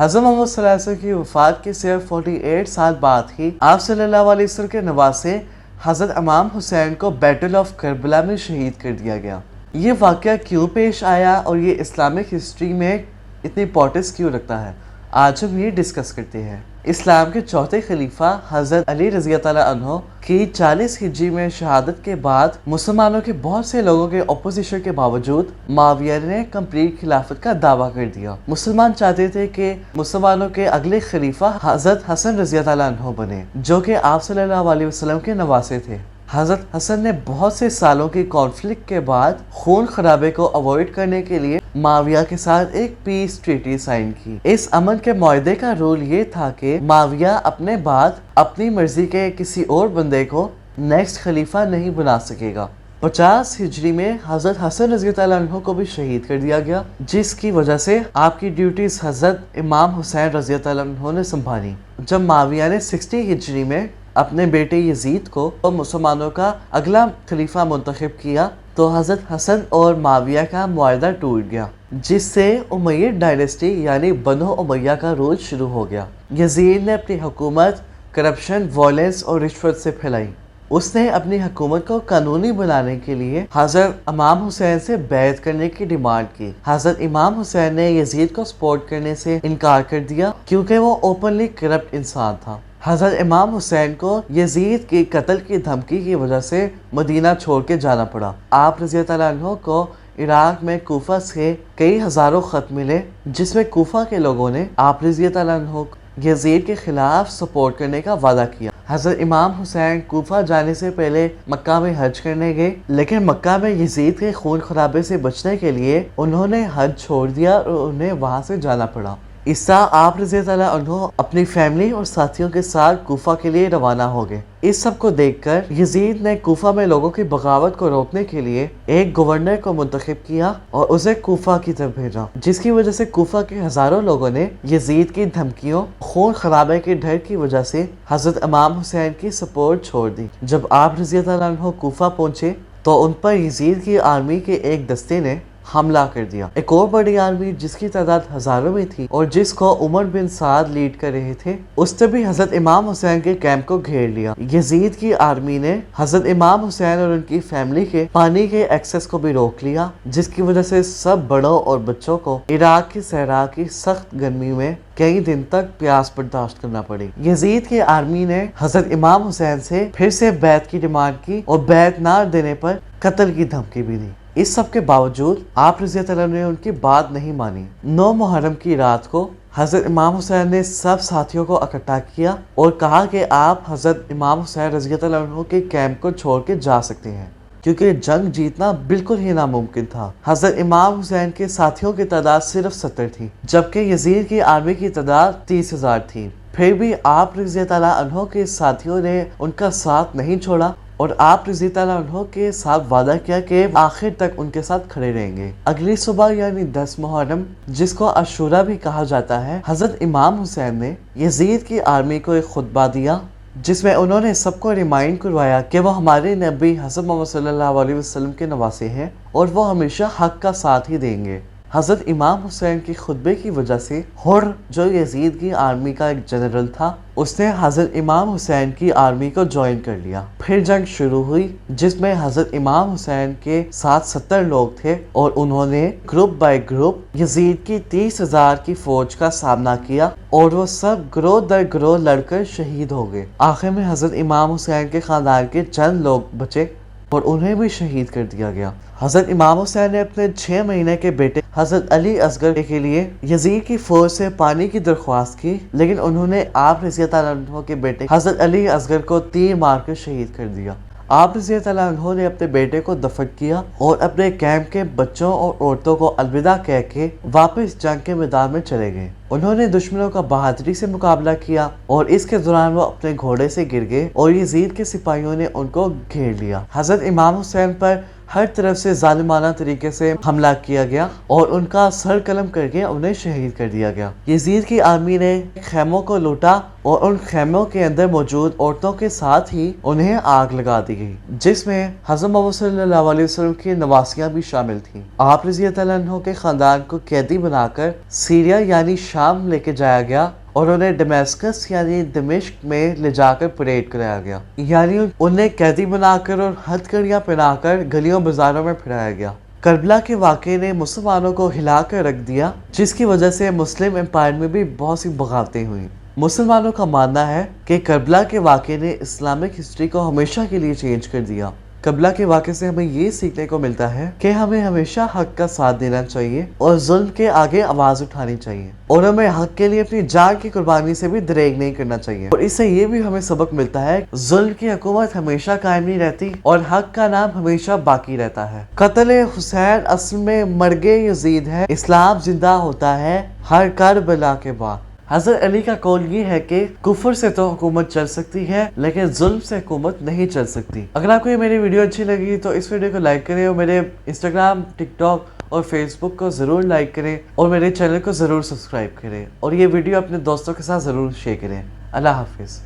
حضرت محمد صلی اللہ علیہ وسلم کی وفات کے صرف 48 سال بعد ہی آپ صلی اللہ علیہ وسلم کے نواسے حضرت امام حسین کو بیٹل آف کربلا میں شہید کر دیا گیا۔ یہ واقعہ کیوں پیش آیا اور یہ اسلامک ہسٹری میں اتنی امپورٹنس کیوں رکھتا ہے، آج ہم یہ ڈسکس کرتے ہیں۔ اسلام کے چوتھے خلیفہ حضرت علی رضی اللہ عنہ کی 40 ہجری میں شہادت کے بعد مسلمانوں کے بہت سے لوگوں کے اپوزیشن کے باوجود معاویہ نے کمپلیٹ خلافت کا دعویٰ کر دیا۔ مسلمان چاہتے تھے کہ مسلمانوں کے اگلے خلیفہ حضرت حسن رضی اللہ عنہ بنے، جو کہ آپ صلی اللہ علیہ وسلم کے نواسے تھے۔ حضرت حسن نے بہت سے سالوں کی کانفلکٹ کے بعد خون خرابے کو اوائڈ کرنے کے لیے معاویہ کے ساتھ ایک پیس ٹریٹی سائن کی۔ اس امن کے معاہدے کا رول یہ تھا کہ معاویہ اپنے بعد اپنی مرضی کے کسی اور بندے کو نیکسٹ خلیفہ نہیں بنا سکے گا۔ 50 ہجری میں حضرت حسن رضی اللہ عنہ کو بھی شہید کر دیا گیا، جس کی وجہ سے آپ کی ڈیوٹیز حضرت امام حسین رضی اللہ عنہ نے سنبھالی۔ جب معاویہ نے 60 ہجری میں اپنے بیٹے یزید کو مسلمانوں کا اگلا خلیفہ منتخب کیا تو حضرت حسن اور معاویہ کا معاہدہ ٹوٹ گیا، جس سے امیہ ڈائنیسٹی یعنی بنو امیہ کا رول شروع ہو گیا۔ یزید نے اپنی حکومت کرپشن، وائلنس اور رشوت سے پھیلائی۔ اس نے اپنی حکومت کو قانونی بنانے کے لیے حضرت امام حسین سے بیعت کرنے کی ڈیمانڈ کی۔ حضرت امام حسین نے یزید کو سپورٹ کرنے سے انکار کر دیا کیونکہ وہ اوپنلی کرپٹ انسان تھا۔ حضرت امام حسین کو یزید کی قتل کی دھمکی کی وجہ سے مدینہ چھوڑ کے جانا پڑا۔ آپ رضی اللہ عنہ کو عراق میں کوفہ سے کئی ہزاروں خط ملے، جس میں کوفہ کے لوگوں نے آپ رضی اللہ عنہ یزید کے خلاف سپورٹ کرنے کا وعدہ کیا۔ حضرت امام حسین کوفہ جانے سے پہلے مکہ میں حج کرنے گئے، لیکن مکہ میں یزید کے خون خرابے سے بچنے کے لیے انہوں نے حج چھوڑ دیا اور انہیں وہاں سے جانا پڑا۔ اس طرح آپ رضی اللہ عنہ اپنی فیملی اور ساتھیوں کے ساتھ کوفہ کے لیے روانہ ہو گئے۔ اس سب کو دیکھ کر یزید نے کوفہ میں لوگوں کی بغاوت کو روکنے کے لیے ایک گورنر کو منتخب کیا اور اسے کوفہ کی طرف بھیجا، جس کی وجہ سے کوفہ کے ہزاروں لوگوں نے یزید کی دھمکیوں، خون خرابے کے ڈر کی وجہ سے حضرت امام حسین کی سپورٹ چھوڑ دی۔ جب آپ رضی اللہ عنہ کوفہ پہنچے تو ان پر یزید کی آرمی کے ایک دستے نے حملہ کر دیا۔ ایک اور بڑی آرمی جس کی تعداد ہزاروں میں تھی اور جس کو عمر بن سعد لیڈ کر رہے تھے، اس نے بھی حضرت امام حسین کے کیمپ کو گھیر لیا۔ یزید کی آرمی نے حضرت امام حسین اور ان کی فیملی کے پانی کے ایکسس کو بھی روک لیا، جس کی وجہ سے سب بڑوں اور بچوں کو عراق کی صحرا کی سخت گرمی میں کئی دن تک پیاس برداشت کرنا پڑی۔ یزید کی آرمی نے حضرت امام حسین سے پھر سے بیعت کی ڈیمانڈ کی اور بیعت نہ دینے پر قتل کی دھمکی بھی دی۔ اس سب کے باوجود آپ رضی اللہ عنہ نے ان کی بات نہیں مانی۔ 9 محرم کی رات کو حضرت امام حسین نے سب ساتھیوں کو اکٹھا کیا اور کہا کہ آپ حضرت امام حسین رضی اللہ عنہ کے کیمپ کو چھوڑ کے جا سکتے ہیں، کیونکہ جنگ جیتنا بالکل ہی ناممکن تھا۔ حضرت امام حسین کے ساتھیوں کی تعداد صرف 70 تھی، جبکہ یزید کی آرمی کی تعداد 30,000 تھی۔ پھر بھی آپ رضی اللہ عنہ کے ساتھیوں نے ان کا ساتھ نہیں چھوڑا اور آپ رضی اللہ عنہ کے ساتھ وعدہ کیا کہ آخر تک ان کے ساتھ کھڑے رہیں گے۔ اگلی صبح یعنی 10 محرم، جس کو عاشورہ بھی کہا جاتا ہے، حضرت امام حسین نے یزید کی آرمی کو ایک خطبہ دیا، جس میں انہوں نے سب کو ریمائنڈ کروایا کہ وہ ہمارے نبی حضرت محمد صلی اللہ علیہ وسلم کے نواسے ہیں اور وہ ہمیشہ حق کا ساتھ ہی دیں گے۔ حضرت امام حسین کی خطبے کی وجہ سے حر، جو یزید کی آرمی کا ایک جنرل تھا، اس نے حضرت امام حسین کی آرمی کو جوائن کر لیا۔ پھر جنگ شروع ہوئی، جس میں حضرت امام حسین کے ساتھ 70 لوگ تھے اور انہوں نے گروپ بائی گروپ یزید کی 30,000 کی فوج کا سامنا کیا اور وہ سب گروہ در گروہ لڑ کر شہید ہو گئے۔ آخر میں حضرت امام حسین کے خاندان کے چند لوگ بچے اور انہیں بھی شہید کر دیا گیا۔ حضرت امام حسین نے اپنے 6 مہینے کے بیٹے حضرت علی اصغر کے لیے یزید کی فوج سے پانی کی درخواست کی، لیکن انہوں نے آپ رضی اللہ عنہ کے بیٹے حضرت علی اصغر کو تیر مار کر شہید کر دیا۔ آپ رضی اللہ عنہ نے اپنے بیٹے کو دفن کیا اور اپنے کیمپ کے بچوں اور عورتوں کو الوداع کہہ کے واپس جنگ کے میدان میں چلے گئے۔ انہوں نے دشمنوں کا بہادری سے مقابلہ کیا اور اس کے دوران وہ اپنے گھوڑے سے گر گئے اور یزید کے سپاہیوں نے ان کو گھیر لیا۔ حضرت امام حسین پر ہر طرف سے ظالمانہ طریقے سے حملہ کیا گیا اور ان کا سر قلم کر کے انہیں شہید کر دیا گیا۔ یزید کی آرمی نے خیموں کو لوٹا اور ان خیموں کے اندر موجود عورتوں کے ساتھ ہی انہیں آگ لگا دی گئی، جس میں حضرت محمد صلی اللہ علیہ وسلم کی نواسیاں بھی شامل تھیں۔ آپ رضی اللہ عنہ کے خاندان کو قیدی بنا کر سیریا یعنی شام لے کے جایا گیا اور انہیں ڈمیسکس یعنی دمشق میں لے جا کر پریڈ کرایا گیا، یعنی انہیں قیدی بنا کر اور ہتھ کڑیاں پہنا کر گلیوں بازاروں میں پھرایا گیا۔ کربلا کے واقعے نے مسلمانوں کو ہلا کر رکھ دیا، جس کی وجہ سے مسلم امپائر میں بھی بہت سی بغاوتیں ہوئیں۔ مسلمانوں کا ماننا ہے کہ کربلا کے واقعے نے اسلامک ہسٹری کو ہمیشہ کے لیے چینج کر دیا۔ کربلا کے واقعے سے ہمیں یہ سیکھنے کو ملتا ہے کہ ہمیں ہمیشہ حق کا ساتھ دینا چاہیے اور ظلم کے آگے آواز اٹھانی چاہیے، اور ہمیں حق کے لیے اپنی جان کی قربانی سے بھی دریغ نہیں کرنا چاہیے۔ اور اس سے یہ بھی ہمیں سبق ملتا ہے کہ ظلم کی حکومت ہمیشہ قائم نہیں رہتی اور حق کا نام ہمیشہ باقی رہتا ہے۔ قتل حسین اصل میں مرگ یزید ہے، اسلام زندہ ہوتا ہے ہر کربلا کے بعد۔ حضرت علی کا قول یہ ہے کہ کفر سے تو حکومت چل سکتی ہے لیکن ظلم سے حکومت نہیں چل سکتی۔ اگر آپ کو یہ میری ویڈیو اچھی لگی تو اس ویڈیو کو لائک کریں اور میرے انسٹاگرام، ٹک ٹاک اور فیس بک کو ضرور لائک کریں اور میرے چینل کو ضرور سبسکرائب کریں، اور یہ ویڈیو اپنے دوستوں کے ساتھ ضرور شیئر کریں۔ اللہ حافظ۔